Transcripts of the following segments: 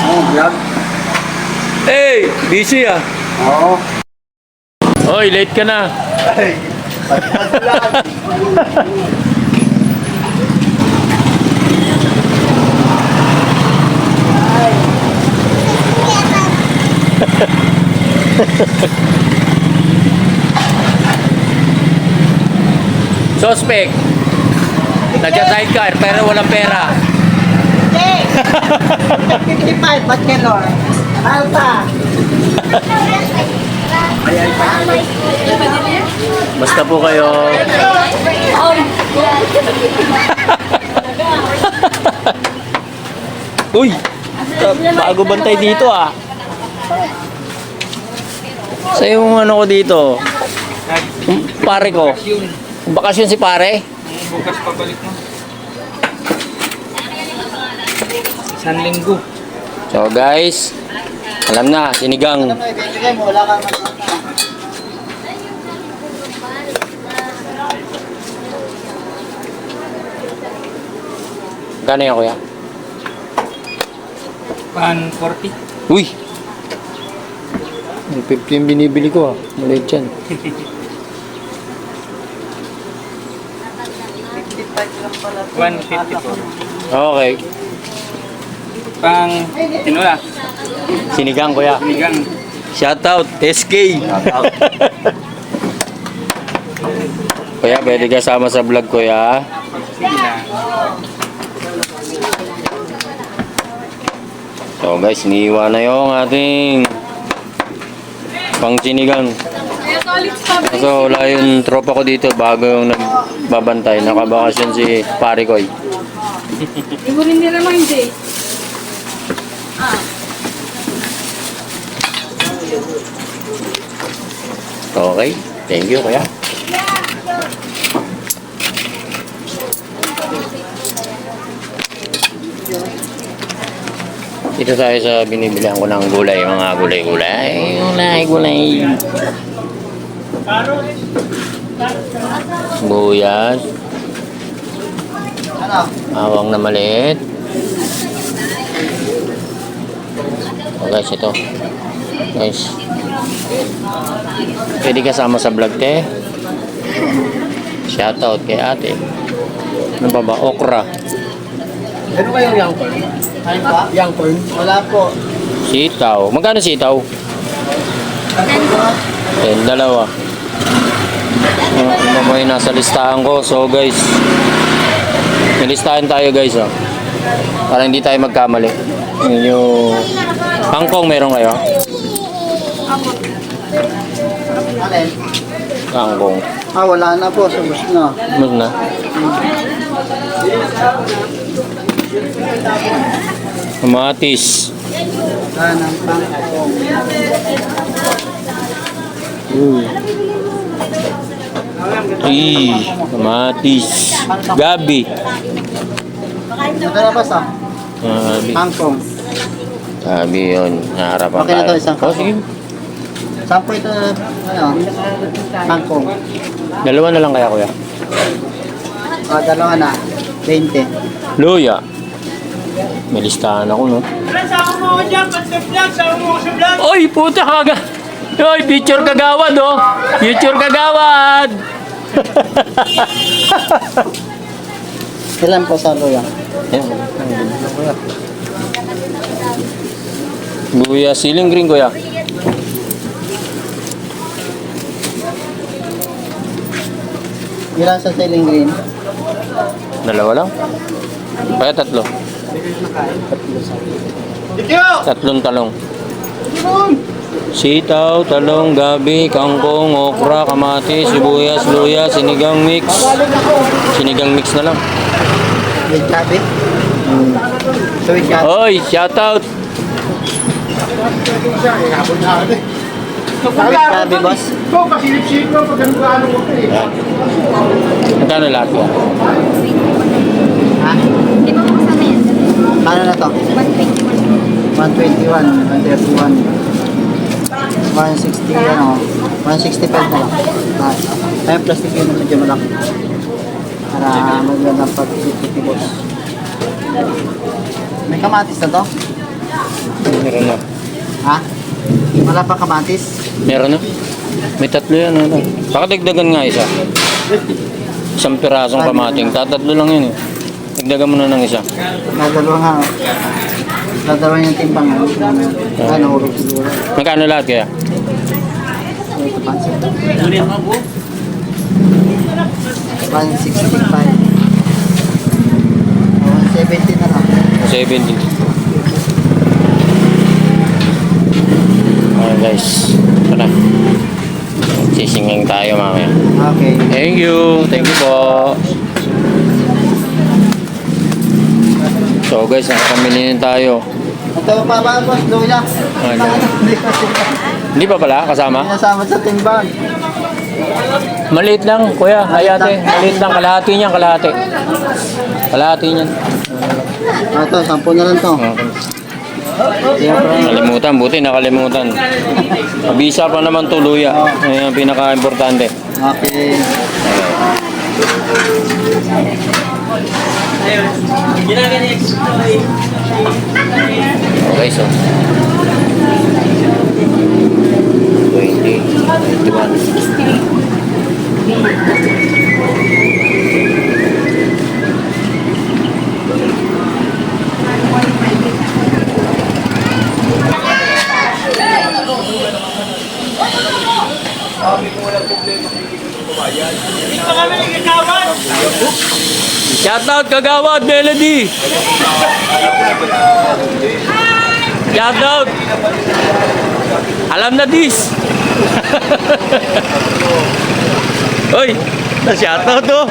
Oh, vlog. Hey, busy ah. Oo. Hoy, late ka na. Ay, pagkakulan. Suspect. Nagka-sidecar pero walang pera. Hey! 55, ba't Lord? Alta! Basta po kayo. Uy! Bago bantay dito ah. Sa yung ano ko dito. Yung pare ko. Bakasyon si pare. Bukas pabalik mo. Isang linggo. So guys, alam na, sinigang. Ano ibibigay mo? Wala kang Gano'n yan kuya? Pan 40. Uy! 50 yung binibili ko ah. Maliit yan. 154. Okay. Pang tinula. Sinigang kuya. Sinigang. Shoutout, SK. Kuya, pwede ka sama sa vlog kuya. Sige na. So guys, iniiwan na yung ating pang sinigang. So wala yung tropa ko dito bago yung nagbabantay. Nakabakasyon si pare ko. Ibu rin nila naman hindi. Okay, thank you kuya. Dito tayo sa binibilihan ko ng gulay, mga gulay. Sibuyas. ano? Bawang na maliit. Oh guys, ito. Guys. Pwede kasama sa vlog te. Shoutout kay ate. Ano pa ba? Okra. Ano kayong young corn? Ano pa? Young corn? Wala po. Sitaw. Magkano sitaw? Dalawa. Ano ba yung nasa listahan ko? So guys, nilistahan tayo guys oh. Para hindi tayo magkamali. Yun yung kangkong meron kayo? Alin? Kangkong. Ah, wala na po. Subos na. Ano na? Kamatis. Kanang pangkong. Kamatis. Gabi. Ito na pa sa Gabi. pangkong. Gabi yun. Naharapan Okay na to, isang Oh, sige. Sampo ito, ano? Pangkong. Dalawa na lang kaya kuya. Ah, dalawa na. 20. Luya. May listahan ako no. Oy, puta kaga. Oy, picture kagawad oh. Picture kagawad. Ilan po sa luya? Luya, siling green kuya. Ilan sa ceiling green? Dalawa lang. Kaya tatlo. Tatlong talong. Sitaw, talong, gabi, kangkong, okra, kamatis, sibuyas, luya, sinigang mix. Sinigang mix na lang. With gabi? So with gabi? Oy, shoutout. Gabi, boss? Magkano lahat ko? Ha? Di ba kasama yan? Ano na to? 121, 131, 160, ano? 165 na lang. Kaya plastic yun, medyo malaki. Para magandang pag-50 boss. May kamatis na to? Meron na. Ha? Wala pa kamatis? Meron na. May tatlo yan. Ano. Pakadagdagan nga isa. Isang pirasong kamating. Tatatlo lang yun eh. Dagdagan mo na ng isa. Dadalawa nga. Dadalawa yung timbang. Ano, urog siguro. Magkano lahat kaya? Ito pa. 165. 170 na lang. 70. Alright guys. Ito na. Sisinging tayo mamaya. Okay. Thank you. Thank you po. So guys, nakapamili na tayo. Ito pa ba, boss? Luya? Ano? Hindi pa pala kasama? Nasama sa timbang. Maliit lang, kuya. Hayate. Maliit lang. Kalahati niyan, kalahati. Kalahati niyan. Ito, 10 na lang to. Nakalimutan, buti nakalimutan. Mabisa pa naman to luya. Ayan ang pinaka-importante. Okay. Okay, so 20, 21. Shoutout Kagawad Melody. Shoutout. Alam na this. Oy, na-shoutout to.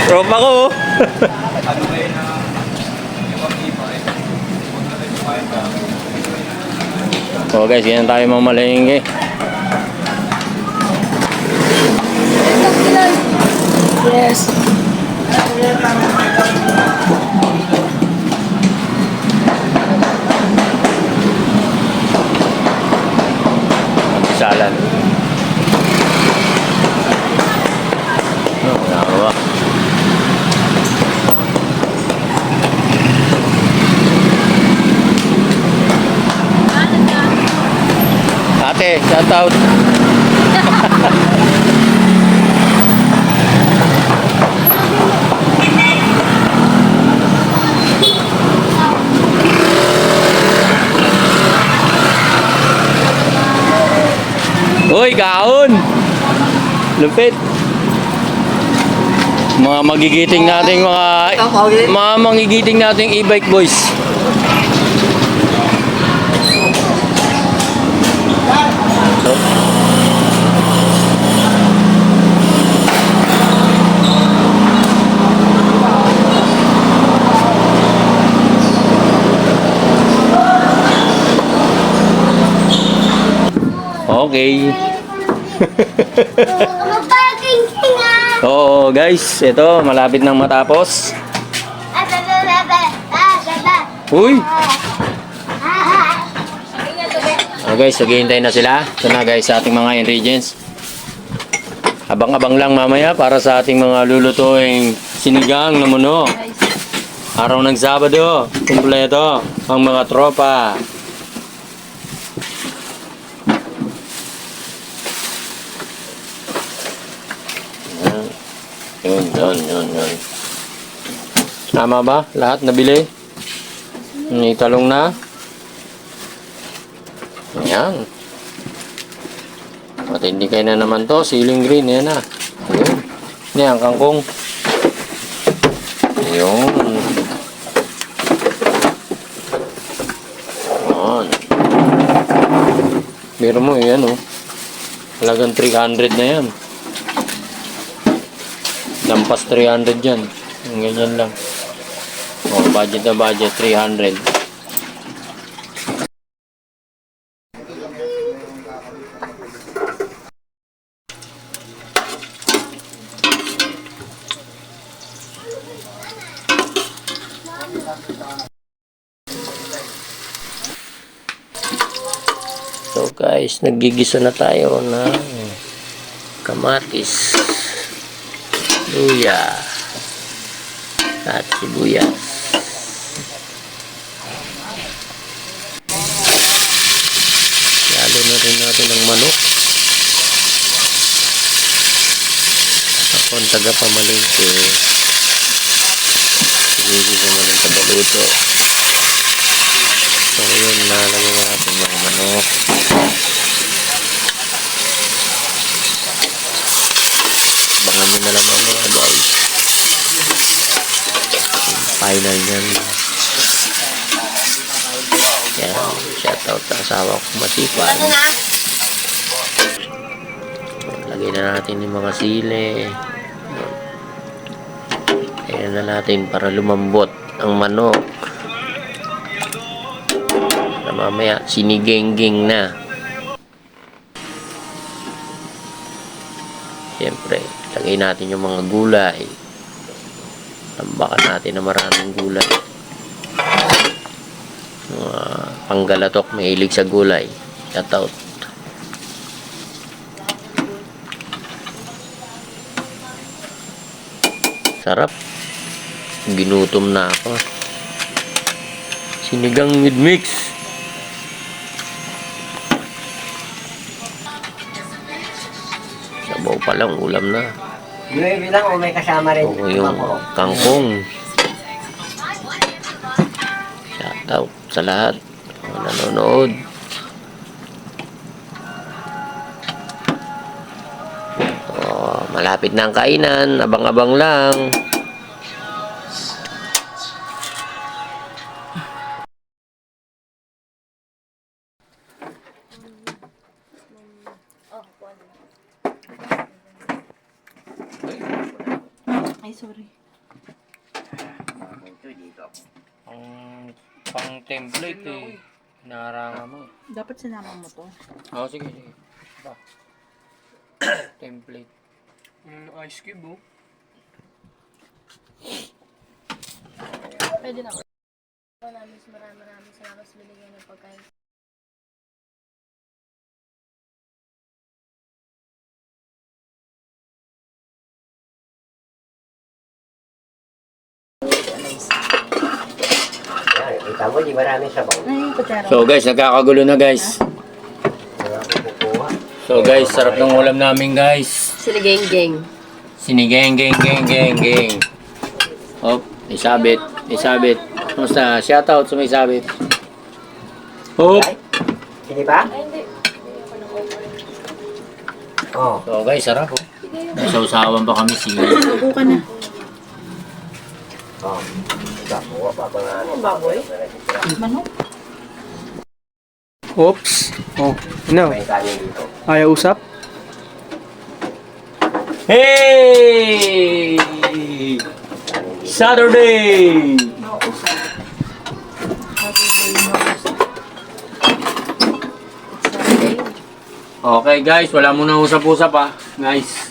Tropa ko. So guys, yan tayo mamalengke. Yes. Salan. Oh, nawa. Ate, shout out. Uy, kaon! Lupit! Mga magigiting nating mga magigiting nating e-bike boys. Okay. Oo guys, ito malapit nang matapos. Uy! Guys, naghihintay na sila. Ito na guys sa ating mga ingredients. Abang-abang lang mamaya para sa ating mga lulutuing sinigang na muno. Araw ng Sabado, kumpleto ang mga tropa. Yun. Tama ba? Lahat nabili? May talong na? Ayan. Matindi kayo na naman to. Ceiling green. Yan na. Ayun. Yan, kangkong. Ayun. Ayan. Biro mo, yan oh. Talagang 300 na yan. Lampas 300 yan. Yung ganyan lang. O, budget na budget, 300. So guys, naggigisa na tayo ng kamatis, luya at sibuyas. natin ng manok. Ako ang taga-pamalingke. Hindi naman ang taga-luto. So yun, nalagay na natin mga manok. Abangan nyo na lang mga guys. Final yan. Yan, shoutout sa asawa ko Matipan. Lagay na natin yung mga sili. Ayan na natin para lumambot ang manok. Na mamaya sinigeng-ging na. Siyempre, lagay natin yung mga gulay. Tambakan natin na maraming gulay. Mga panggalatok, mahilig sa gulay. Shoutout. Sarap. Ginutom na ako. Sinigang with mix. Sabaw pa lang, ulam na. Yung bilang o may kasama rin. O yung kangkong. Shoutout sa lahat mga nanonood. Malapit na ang kainan. Abang-abang lang. Ay, sorry. Pang template eh. Narangan mo. Dapat sinama mo to. Oo, sige, sige. Template. Ice cube, oh. Pwede na. Maraming salamat sa binigyan ng pagkain. Kita mo, di marami sabaw. Ay, kutsara. So guys, nagkakagulo na guys. So guys, sarap ng ulam namin guys. Siligeng-geng. Sinigeng, geng, geng, geng, geng. Hop, may sabit, may sabit. Kumusta? Shoutout sa may sabit. Hop. Hindi ba? Oo. So guys, sarap oh. May sausawan pa kami sige. Suko ka na. Oo. Kuha pa ba nga? Baboy? Manok. Oops. Oh, no. May kanin dito. Ayaw usap? Hey! Saturday! Okay guys, wala muna usap-usap ah. Guys.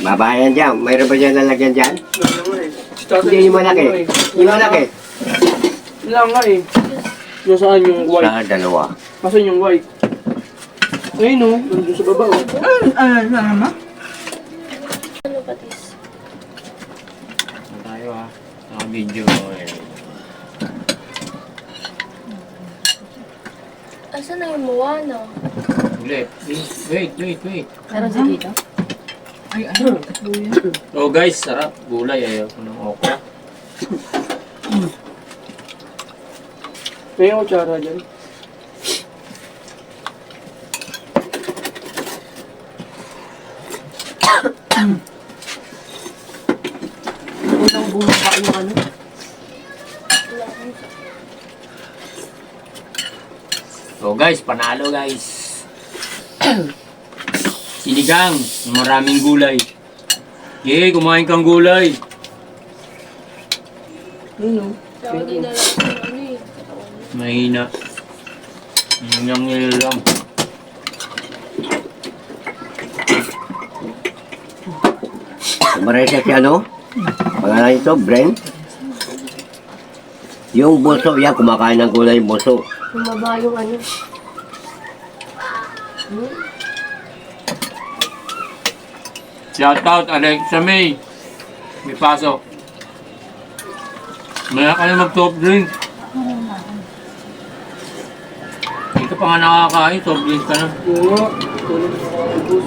Babayan dyan. Mayroon ba dyan lalagyan dyan? Hindi yung malaki. Yung malaki. Wala nga eh. Nasaan yung white? Sa dalawa. Nasaan yung white? Ayun o, nandun sa baba o. Ano naman? Ano patis? Tayo ah. Mga video. Asan na yung Moana? Ulit. Wait. Meron si Tito? Ay, ano? Oh guys, sarap. Gulay. Ayaw ko ng okra. May kutsara dyan. Unang bunga pa yung ano? So guys, panalo guys. Sinigang, maraming gulay. Yay, kumain kang gulay. Ano? Saka di na lang yung ano eh. Mahina. Hanggang ngayon lang. Maray siya si ano? Pangalan ito, Brent. Yung buso, yan, kumakain ng gulay yung buso. Bumaba yung ano. Shout out Alexa May. May pasok. Maya ka na mag-soft drink. Hindi ka pa nga nakakain, soft drink ka na. Oo nga. Tulog ako ubus.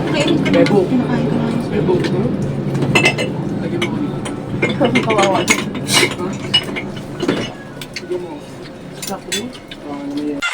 Kainin ko na. Bebo. Kinakain ko na. Bebo. Lagyan mo kanina. Kawawa. Lagyan mo. Sakto mo. Ah, ano yan?